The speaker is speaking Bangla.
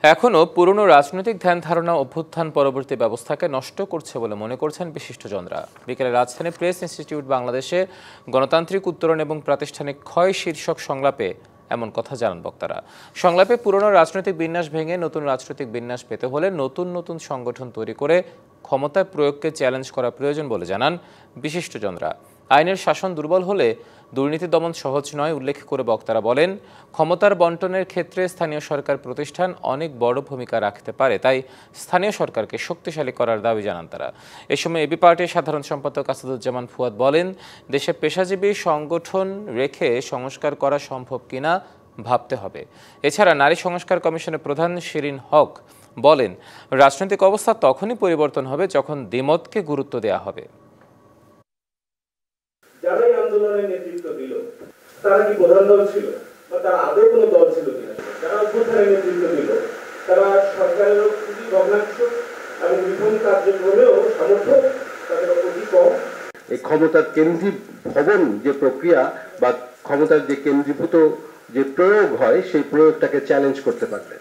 এখনও পুরনো রাজনৈতিক ধ্যান ধারণা অভ্যুত্থান পরবর্তী ব্যবস্থাকে নষ্ট করছে বলে মনে করছেন বিশিষ্টজনরা। বিকেলে রাজধানী প্রেস ইনস্টিটিউট বাংলাদেশে গণতান্ত্রিক উত্তরণ এবং প্রাতিষ্ঠানিক ক্ষয় শীর্ষক সংলাপে এমন কথা জানান বক্তারা। সংলাপে পুরনো রাজনৈতিক বিন্যাস ভেঙে নতুন রাজনৈতিক বিন্যাস পেতে হলে নতুন নতুন সংগঠন তৈরি করে ক্ষমতার প্রয়োগকে চ্যালেঞ্জ করা প্রয়োজন বলে জানান বিশিষ্টজনরা। আইনের শাসন দুর্বল হলে দুর্নীতি দমন সহজ নয় উল্লেখ করে বক্তারা বলেন, ক্ষমতার বন্টনের ক্ষেত্রে স্থানীয় সরকার প্রতিষ্ঠান অনেক বড় ভূমিকা রাখতে পারে, তাই স্থানীয় সরকারকে শক্তিশালী করার দাবি জানান তারা। এ সময় এবি পার্টির সাধারণ সম্পাদক আসাদুজ্জামান ফুয়াদ বলেন, দেশে পেশাজীবী সংগঠন রেখে সংস্কার করা সম্ভব কিনা ভাবতে হবে। এছাড়া নারী সংস্কার কমিশনের প্রধান শিরিন হক বলেন, রাজনৈতিক অবস্থা তখনই পরিবর্তন হবে যখন দ্বিমতকে গুরুত্ব দেওয়া হবে। যারা এই আন্দোলনের নেতৃত্ব দিল তারা কি প্রধান দল ছিল বা তারা আদৌ কোনো দল ছিল কিনা, যারা অভ্যুত্থানের নেতৃত্ব দিল তারা সরকারের খুবই ভগ্নাংশ এবং বিপন্ন কার্যক্রমেও সামর্থ্য তাদের অতি কম। এই ক্ষমতার কেন্দ্রীভবন যে প্রক্রিয়া বা ক্ষমতার যে কেন্দ্রীভূত যে প্রয়োগ হয় সেই প্রয়োগটাকে চ্যালেঞ্জ করতে পারবেন।